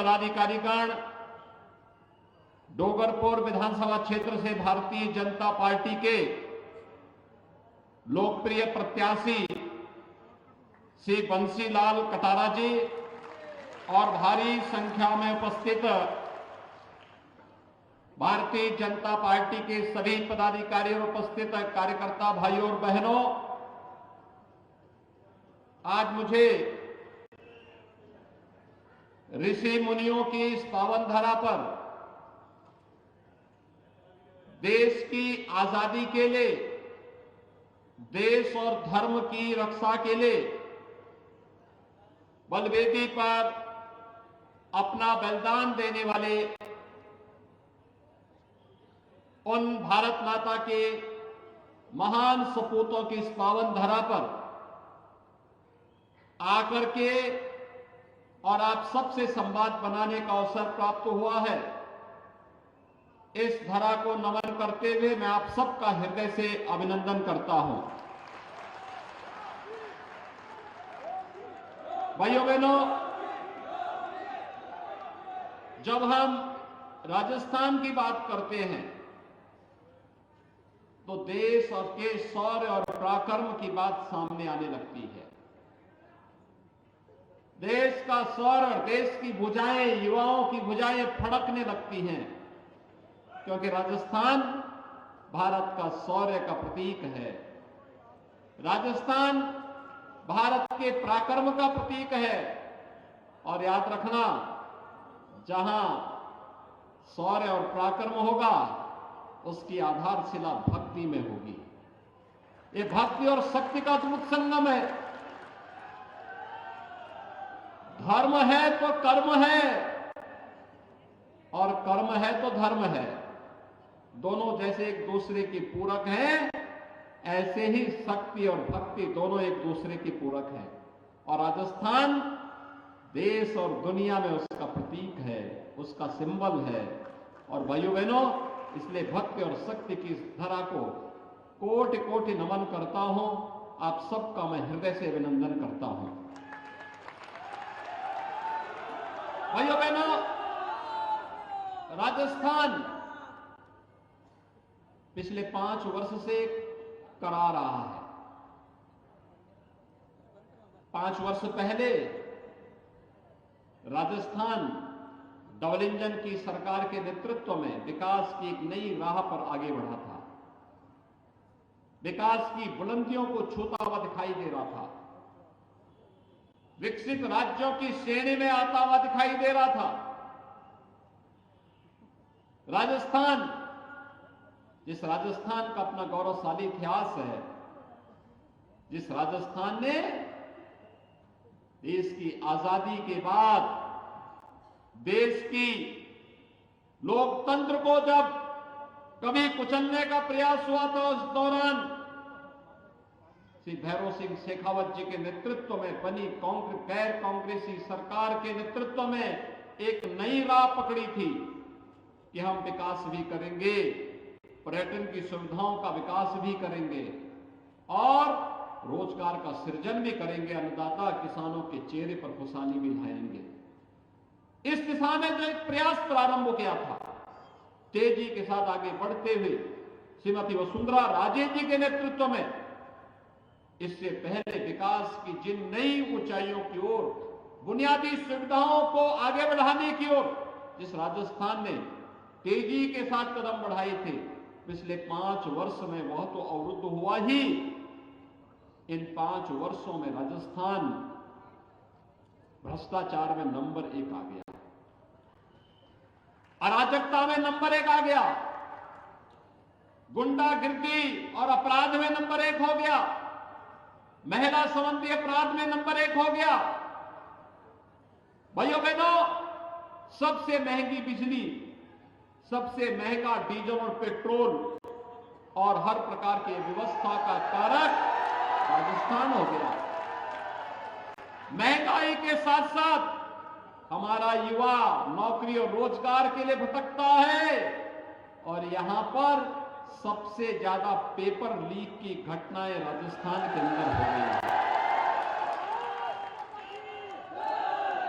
पदाधिकारीगण, डोगरपुर विधानसभा क्षेत्र से भारतीय जनता पार्टी के लोकप्रिय प्रत्याशी श्री बंसीलाल कटारा जी और भारी संख्या में उपस्थित भारतीय जनता पार्टी के सभी पदाधिकारी और उपस्थित कार्यकर्ता भाइयों और बहनों, आज मुझे ऋषि मुनियों की इस पावन धरा पर देश की आजादी के लिए, देश और धर्म की रक्षा के लिए बलवेदी पर अपना बलिदान देने वाले उन भारत माता के महान सपूतों की इस पावन धरा पर आकर के और आप सबसे संवाद बनाने का अवसर प्राप्त हुआ है। इस धरा को नमन करते हुए मैं आप सबका हृदय से अभिनंदन करता हूं। भाइयों बहनों, जब हम राजस्थान की बात करते हैं तो देश और के शौर्य और पराक्रम की बात सामने आने लगती है। देश का शौर्य, देश की भुजाएं, युवाओं की भुजाएं फड़कने लगती हैं, क्योंकि राजस्थान भारत का शौर्य का प्रतीक है। राजस्थान भारत के पराक्रम का प्रतीक है। और याद रखना, जहां शौर्य और पराक्रम होगा उसकी आधारशिला भक्ति में होगी। ये भक्ति और शक्ति का अद्भुत संगम है। धर्म है तो कर्म है और कर्म है तो धर्म है। दोनों जैसे एक दूसरे की पूरक हैं, ऐसे ही शक्ति और भक्ति दोनों एक दूसरे की पूरक हैं। और राजस्थान देश और दुनिया में उसका प्रतीक है, उसका सिंबल है। और भाइयों बहनों, इसलिए भक्ति और शक्ति की इस धरा को कोटि कोटि नमन करता हूं। आप सबका मैं हृदय से अभिनंदन करता हूं। भाइयों बहनों, राजस्थान पिछले 5 वर्ष से करा रहा है। 5 वर्ष पहले राजस्थान डबल इंजन की सरकार के नेतृत्व में विकास की एक नई राह पर आगे बढ़ा था। विकास की बुलंदियों को छूता हुआ दिखाई दे रहा था। विकसित राज्यों की श्रेणी में आता हुआ दिखाई दे रहा था। राजस्थान, जिस राजस्थान का अपना गौरवशाली इतिहास है, जिस राजस्थान ने देश की आजादी के बाद देश की लोकतंत्र को जब कभी कुचलने का प्रयास हुआ था, उस दौरान श्री भैरव सिंह शेखावत जी के नेतृत्व में बनी गैर कांग्रेसी सरकार के नेतृत्व में एक नई राह पकड़ी थी कि हम विकास भी करेंगे, पर्यटन की सुविधाओं का विकास भी करेंगे और रोजगार का सृजन भी करेंगे। अन्नदाता किसानों के चेहरे पर खुशहाली भी लाएंगे। इस दिशा में जो एक प्रयास प्रारंभ किया था, तेजी के साथ आगे बढ़ते हुए श्रीमती वसुंधरा राजे जी के नेतृत्व में, इससे पहले विकास की जिन नई ऊंचाइयों की ओर, बुनियादी सुविधाओं को आगे बढ़ाने की ओर जिस राजस्थान ने तेजी के साथ कदम बढ़ाए थे, पिछले 5 वर्ष में वह तो अवरुद्ध हुआ ही। इन 5 वर्षों में राजस्थान भ्रष्टाचार में नंबर 1 आ गया, अराजकता में नंबर 1 आ गया, गुंडागिर्दी और अपराध में नंबर 1 हो गया, महिला संबंधी अपराध में नंबर 1 हो गया। भाइयों बहनों, सबसे महंगी बिजली, सबसे महंगा डीजल और पेट्रोल और हर प्रकार की व्यवस्था का कारक राजस्थान हो गया। महंगाई के साथ साथ हमारा युवा नौकरी और रोजगार के लिए भटकता है और यहां पर सबसे ज्यादा पेपर लीक की घटनाएं राजस्थान के अंदर हो गई हैं।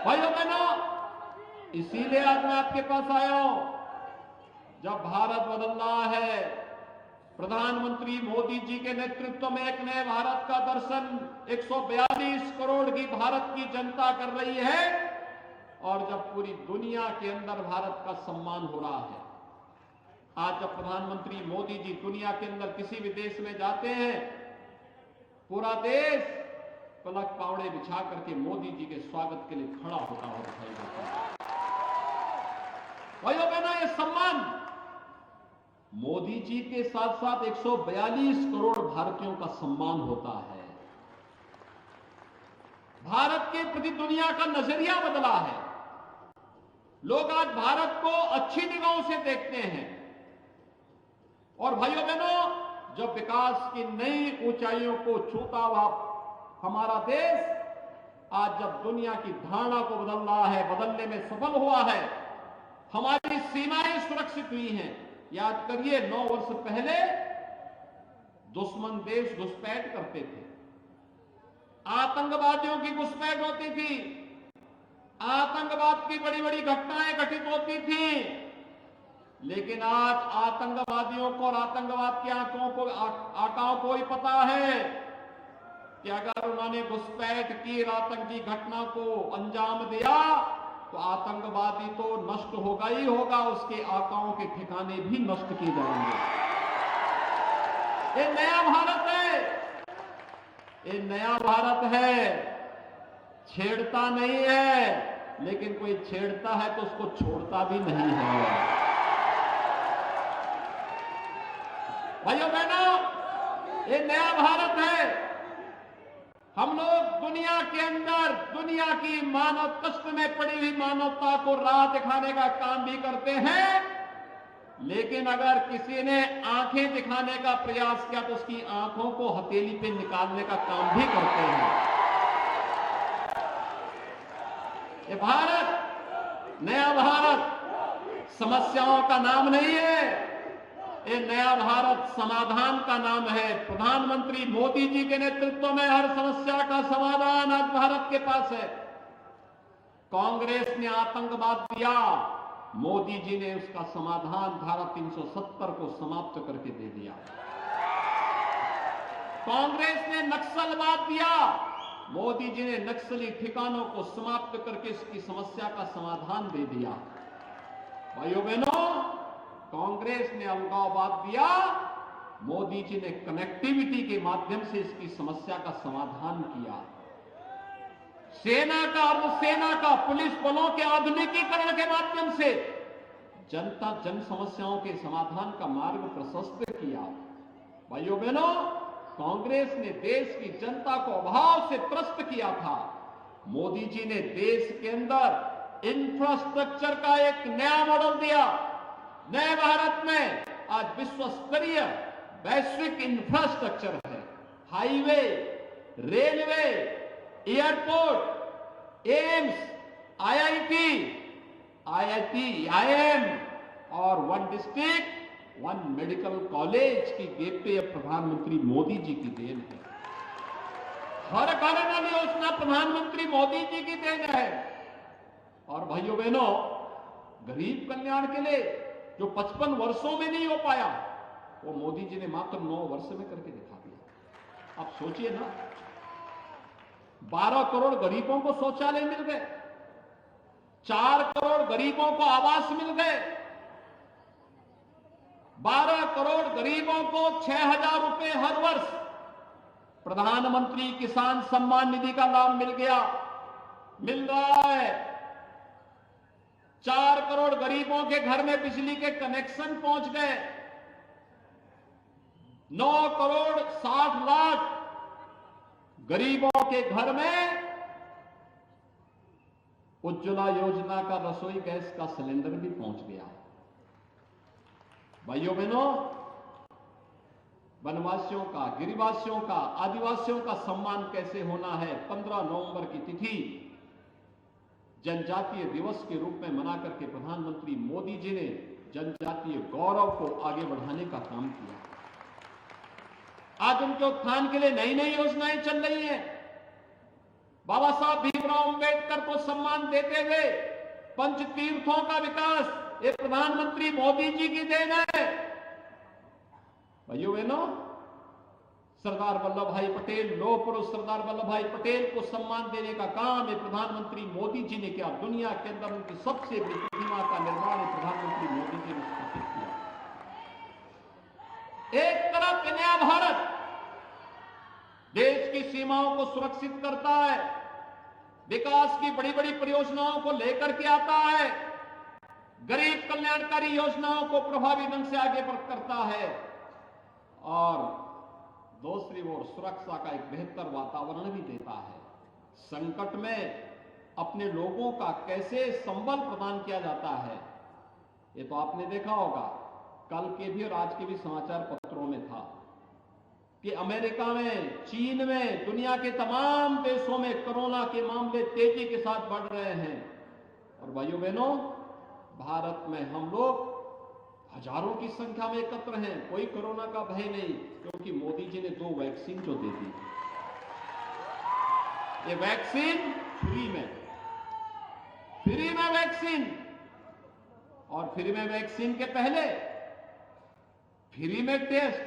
भाइयों बहनों, इसीलिए आज मैं आपके पास आया हूं। जब भारत बदल रहा है, प्रधानमंत्री मोदी जी के नेतृत्व में एक नए भारत का दर्शन 142 करोड़ की भारत की जनता कर रही है, और जब पूरी दुनिया के अंदर भारत का सम्मान हो रहा है। आज जब प्रधानमंत्री मोदी जी दुनिया के अंदर किसी भी देश में जाते हैं, पूरा देश पलक पावड़े बिछा करके मोदी जी के स्वागत के लिए खड़ा होता हुआ दिखाई देता है। भाइयों बहनों, ये सम्मान मोदी जी के साथ साथ 142 करोड़ भारतीयों का सम्मान होता है। भारत के प्रति दुनिया का नजरिया बदला है। लोग आज भारत को अच्छी निगाहों से देखते हैं। और भाइयों बहनों, जब विकास की नई ऊंचाइयों को छूता हुआ हमारा देश आज जब दुनिया की धारणा को बदल रहा है, बदलने में सफल हुआ है, हमारी सीमाएं सुरक्षित हुई हैं। याद करिए, 9 वर्ष पहले दुश्मन देश घुसपैठ करते थे, आतंकवादियों की घुसपैठ होती थी, आतंकवाद की बड़ी बड़ी घटनाएं घटित होती थी। लेकिन आज आतंकवादियों को और आतंकवाद के आकाओं को ही पता है कि अगर उन्होंने घुसपैठ की, आतंकी घटना को अंजाम दिया, तो आतंकवादी तो नष्ट होगा ही होगा, उसके आकाओं के ठिकाने भी नष्ट किए जाएंगे। ये नया भारत है, ये नया भारत है। छेड़ता नहीं है, लेकिन कोई छेड़ता है तो उसको छोड़ता भी नहीं है। भाइयों बहनों, ये नया भारत है। हम लोग दुनिया के अंदर दुनिया की मानव कष्ट में पड़ी हुई मानवता को राह दिखाने का काम भी करते हैं, लेकिन अगर किसी ने आंखें दिखाने का प्रयास किया तो उसकी आंखों को हथेली पे निकालने का काम भी करते हैं। ये भारत, नया भारत समस्याओं का नाम नहीं है, ये नया भारत समाधान का नाम है। प्रधानमंत्री मोदी जी के नेतृत्व में हर समस्या का समाधान आज भारत के पास है। कांग्रेस ने आतंकवाद दिया, मोदी जी ने उसका समाधान धारा 370 को समाप्त करके दे दिया। कांग्रेस ने नक्सलवाद दिया, मोदी जी ने नक्सली ठिकानों को समाप्त करके इसकी समस्या का समाधान दे दिया। भाइयों बहनों, कांग्रेस ने अलगाववाद दिया, मोदी जी ने कनेक्टिविटी के माध्यम से इसकी समस्या का समाधान किया। सेना का, अर्धसेना का, पुलिस बलों के आधुनिकीकरण के माध्यम से जनता जन समस्याओं के समाधान का मार्ग प्रशस्त किया। भाइयों बहनों, कांग्रेस ने देश की जनता को अभाव से त्रस्त किया था। मोदी जी ने देश के अंदर इंफ्रास्ट्रक्चर का एक नया मॉडल दिया। नए भारत में आज विश्व स्तरीय वैश्विक इंफ्रास्ट्रक्चर है। Highway, railway, airport, AIIMS, IIT, IIM और 1 डिस्ट्रिक्ट 1 मेडिकल कॉलेज की गेटवे प्रधानमंत्री मोदी जी की देन है। हर घर नल योजना प्रधानमंत्री मोदी जी की देन है। और भाइयों बहनों, गरीब कल्याण के लिए जो 55 वर्षों में नहीं हो पाया, वो मोदी जी ने मात्र 9 वर्ष में करके दिखा दिया। आप सोचिए ना, 12 करोड़ गरीबों को शौचालय मिल गए, 4 करोड़ गरीबों को आवास मिल गए, 12 करोड़ गरीबों को 6,000 रुपए हर वर्ष प्रधानमंत्री किसान सम्मान निधि का लाभ मिल रहा है। 4 करोड़ गरीबों के घर में बिजली के कनेक्शन पहुंच गए। 9 करोड़ 60 लाख गरीबों के घर में उज्ज्वला योजना का रसोई गैस का सिलेंडर भी पहुंच गया। भाइयों बहनों, वनवासियों का, गिरिवासियों का, आदिवासियों का सम्मान कैसे होना है, 15 नवंबर की तिथि जनजातीय दिवस के रूप में मना करके प्रधानमंत्री मोदी जी ने जनजातीय गौरव को आगे बढ़ाने का काम किया। आज उनके उत्थान के लिए नई नई योजनाएं चल रही हैं। बाबा साहब भीमराव अंबेडकर को सम्मान देते हुए पंच तीर्थों का विकास ये प्रधानमंत्री मोदी जी की देन है। भाइयों बहनों, सरदार वल्लभ भाई पटेल, लौह पुरुष सरदार वल्लभ भाई पटेल को सम्मान देने का काम ये प्रधानमंत्री मोदी जी ने किया। दुनिया के अंदर उनकी सबसे बड़ी प्रतिमा का निर्माण प्रधानमंत्री मोदी जी ने स्थापित किया। एक तरफ नया भारत देश की सीमाओं को सुरक्षित करता है, विकास की बड़ी बड़ी परियोजनाओं को लेकर के आता है, गरीब कल्याणकारी योजनाओं को प्रभावी ढंग से आगे करता है, और दूसरी ओर सुरक्षा का एक बेहतर वातावरण भी देता है। संकट में अपने लोगों का कैसे संबल प्रदान किया जाता है, ये तो आपने देखा होगा। कल के भी और आज के भी समाचार पत्रों में था कि अमेरिका में, चीन में, दुनिया के तमाम देशों में कोरोना के मामले तेजी के साथ बढ़ रहे हैं। और भाइयों बहनों, भारत में हम लोग हजारों की संख्या में एकत्र हैं, कोई कोरोना का भय नहीं, क्योंकि मोदी जी ने 2 वैक्सीन जो दे दी। ये वैक्सीन फ्री में वैक्सीन, और फ्री में वैक्सीन के पहले फ्री में टेस्ट,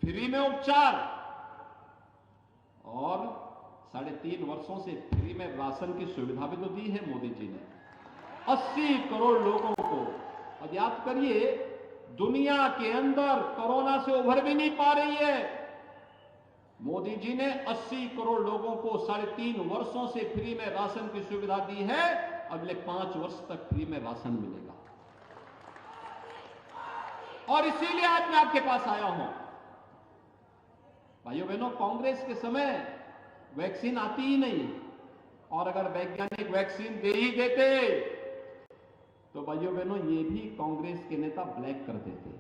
फ्री में उपचार, और 3.5 वर्षों से फ्री में राशन की सुविधा भी तो दी है मोदी जी ने 80 करोड़ लोगों को। और याद करिए, दुनिया के अंदर कोरोना से उभर भी नहीं पा रही है, मोदी जी ने 80 करोड़ लोगों को 3.5 वर्षों से फ्री में राशन की सुविधा दी है। अगले 5 वर्ष तक फ्री में राशन मिलेगा। और इसीलिए आज मैं आपके पास आया हूं। भाइयों बहनों, कांग्रेस के समय वैक्सीन आती ही नहीं, और अगर वैज्ञानिक वैक्सीन दे ही देते तो भाइयों बहनों ये भी कांग्रेस के नेता ब्लैक कर देते।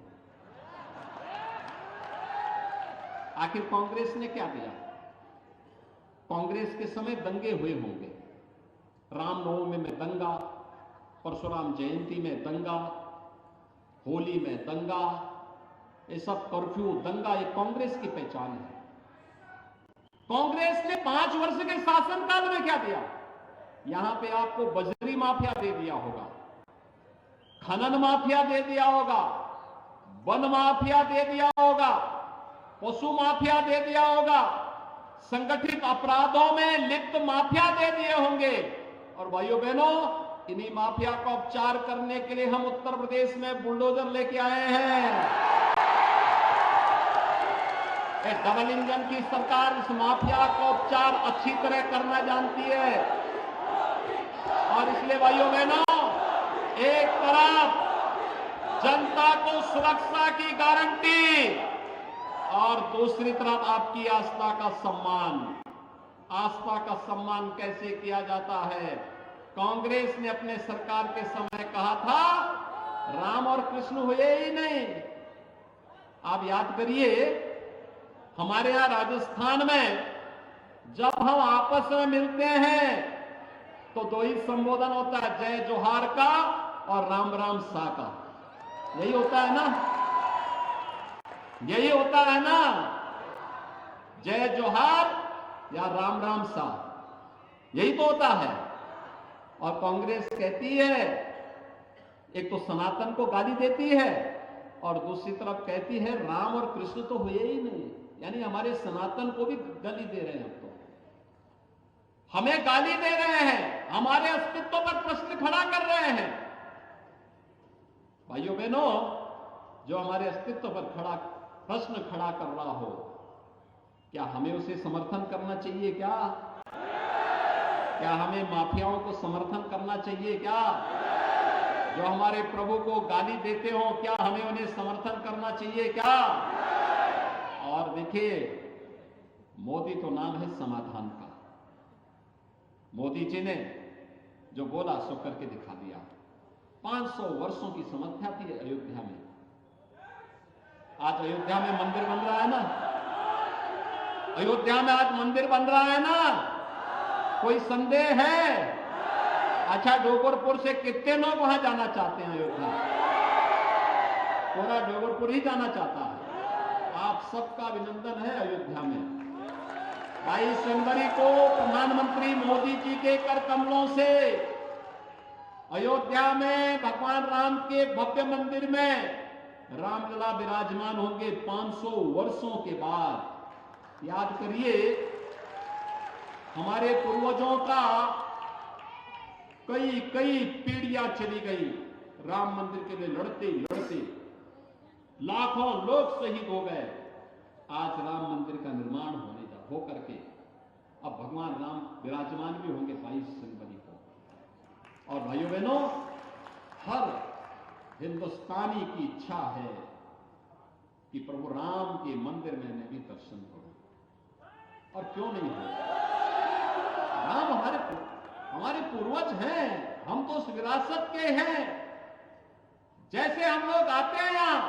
आखिर कांग्रेस ने क्या दिया? कांग्रेस के समय दंगे हुए होंगे, रामनवमी में दंगा, परशुराम जयंती में दंगा, होली में दंगा, ये सब कर्फ्यू दंगा, ये कांग्रेस की पहचान है। कांग्रेस ने 5 वर्ष के शासनकाल में क्या दिया? यहां पे आपको बजरी माफिया दे दिया होगा, खनन माफिया दे दिया होगा, वन माफिया दे दिया होगा, पशु माफिया दे दिया होगा, संगठित अपराधों में लिप्त माफिया दे दिए होंगे। और भाइयों बहनों, इन्हीं माफिया का उपचार करने के लिए हम उत्तर प्रदेश में बुलडोजर लेके आए हैं। डबल इंजन की सरकार इस माफिया का उपचार अच्छी तरह करना जानती है। और इसलिए भाइयों बहनों, एक तरफ जनता को सुरक्षा की गारंटी, और दूसरी तरफ आपकी आस्था का सम्मान। आस्था का सम्मान कैसे किया जाता है? कांग्रेस ने अपने सरकार के समय कहा था राम और कृष्ण हुए ही नहीं। आप याद करिए, हमारे यहां राजस्थान में जब हम आपस में मिलते हैं तो 2 ही संबोधन होता है, जय जोहार का और राम राम सा का। यही होता है ना, यही होता है ना, जय जोहार या राम राम सा, यही तो होता है। और कांग्रेस कहती है, एक तो सनातन को गाली देती है और दूसरी तरफ कहती है राम और कृष्ण तो हुए ही नहीं, यानी हमारे सनातन को भी गाली दे रहे हैं। अब तो हमें गाली दे रहे हैं, हमारे अस्तित्व पर प्रश्न खड़ा कर रहे हैं। भाइयों बहनों, जो हमारे अस्तित्व पर प्रश्न खड़ा कर रहा हो, क्या हमें उसे समर्थन करना चाहिए? क्या हमें माफियाओं को समर्थन करना चाहिए? क्या जो हमारे प्रभु को गाली देते हो, क्या हमें उन्हें समर्थन करना चाहिए? क्या? और देखिए, मोदी तो नाम है समाधान का। मोदी जी ने जो बोला सो करके दिखा दिया। 500 वर्षों की समस्या थी अयोध्या में, आज अयोध्या में मंदिर बन रहा है ना। अयोध्या में आज मंदिर बन रहा है ना, कोई संदेह है? अच्छा, डोगरपुर से कितने लोग वहां जाना चाहते हैं? अयोध्या पूरा डोगरपुर ही जाना चाहता है। आप सबका अभिनंदन है। अयोध्या में 22 जनवरी को प्रधानमंत्री मोदी जी के कर कमलों से अयोध्या में भगवान राम के भव्य मंदिर में रामलला विराजमान होंगे 500 वर्षों के बाद। याद करिए, हमारे पूर्वजों का कई कई पीढ़ियां चली गई राम मंदिर के लिए लड़ते लड़ते, लाखों लोग शहीद हो गए। आज राम मंदिर का निर्माण हो करके अब भगवान राम विराजमान भी होंगे 22 जनवरी को। और भाइयों बहनों, हर हिंदुस्तानी की इच्छा है कि प्रभु राम के मंदिर में मैं भी दर्शन करूं। और क्यों नहीं हो? राम हमारे पूर्वज हैं, हम तो उस विरासत के हैं। जैसे हम लोग आते हैं यहां,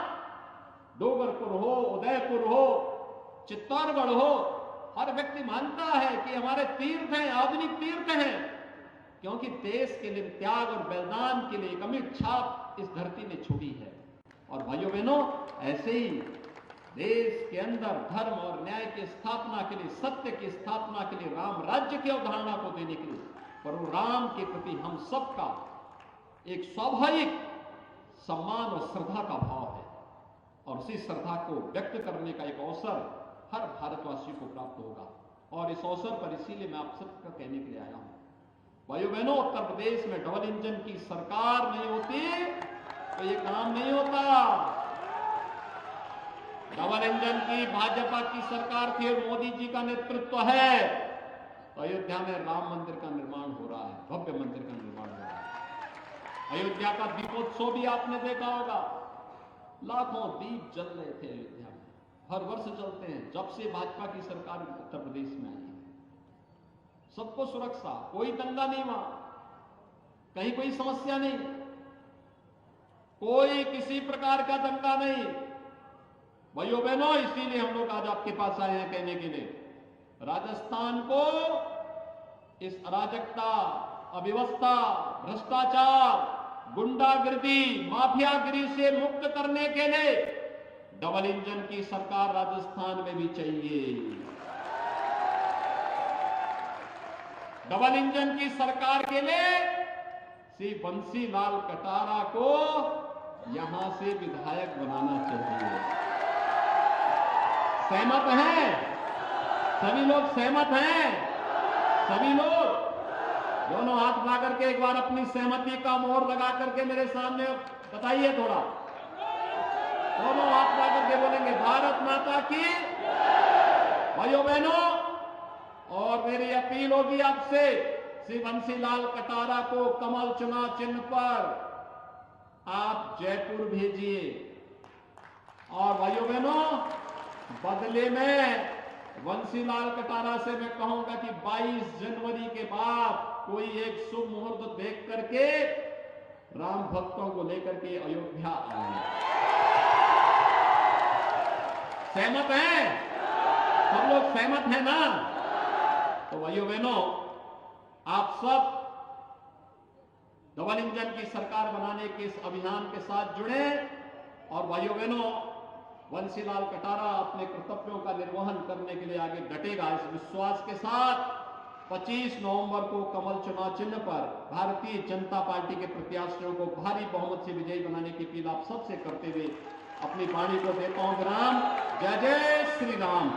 डोगरपुर हो, उदयपुर हो, चित्तौड़गढ़ हो, हर व्यक्ति मानता है कि हमारे तीर्थ हैं, आधुनिक तीर्थ हैं, क्योंकि देश के लिए त्याग और बलिदान के लिए एक अमिट छाप इस धरती ने छोड़ी है। और भाइयों बहनों, ऐसे ही देश के अंदर धर्म और न्याय की स्थापना के लिए, सत्य की स्थापना के लिए, राम राज्य की अवधारणा को देने के लिए प्रभु राम के प्रति हम सबका एक स्वाभाविक सम्मान और श्रद्धा का भाव है। और उसी श्रद्धा को व्यक्त करने का एक अवसर हर भारतवासी को प्राप्त होगा। और इस अवसर पर इसीलिए मैं आप सबका कहने के लिए आया हूं, भाइयों बहनों, उत्तर प्रदेश में डबल इंजन की सरकार नहीं होती तो ये काम नहीं होता। डबल इंजन की भाजपा की सरकार थी और मोदी जी का नेतृत्व है, तो अयोध्या में राम मंदिर का निर्माण हो रहा है, भव्य मंदिर का निर्माण हो रहा है। अयोध्या का दीपोत्सव भी आपने देखा होगा, लाखों दीप जल रहे थे अयोध्या में, हर वर्ष चलते हैं जब से भाजपा की सरकार उत्तर प्रदेश में आई है। सबको सुरक्षा, कोई दंगा नहीं वहां, कहीं कोई समस्या नहीं, कोई किसी प्रकार का दंगा नहीं। भाइयों बहनों, इसीलिए हम लोग आज आपके पास आए हैं कहने के लिए, राजस्थान को इस अराजकता, अव्यवस्था, भ्रष्टाचार, गुंडागिरी, माफियागिरी से मुक्त करने के लिए डबल इंजन की सरकार राजस्थान में भी चाहिए। डबल इंजन की सरकार के लिए श्री बंसीलाल कटारा को यहां से विधायक बनाना चाहिए। सहमत हैं? सभी लोग सहमत हैं? सभी लोग दोनों हाथ ला करके एक बार अपनी सहमति का मोहर लगा करके मेरे सामने बताइए थोड़ा। दोनों हाथ ला करके बोलेंगे भारत माता की। भाइयों बहनों, और मेरी अपील होगी आपसे, श्री बंसीलाल कटारा को कमल चुनाव चिन्ह पर आप जयपुर भेजिए। और भाइयों बहनों, बदले में बंसीलाल कटारा से मैं कहूंगा कि 22 जनवरी के बाद कोई एक शुभ मुहूर्त देख करके राम भक्तों को लेकर के अयोध्या आए। सहमत हैं? सब लोग सहमत हैं ना? तो भाइयों बहनों, आप सब डबल इंजन की सरकार बनाने के इस अभियान के साथ जुड़े। और भाइयों बहनों, बंसीलाल कटारा अपने कर्तव्यों का निर्वहन करने के लिए आगे डटेगा। इस विश्वास के साथ 25 नवंबर को कमल चुनाव चिन्ह पर भारतीय जनता पार्टी के प्रत्याशियों को भारी बहुमत से विजयी बनाने की अपील आप सबसे करते हुए अपनी वाणी को देता हूं विराम। जय जय श्री राम।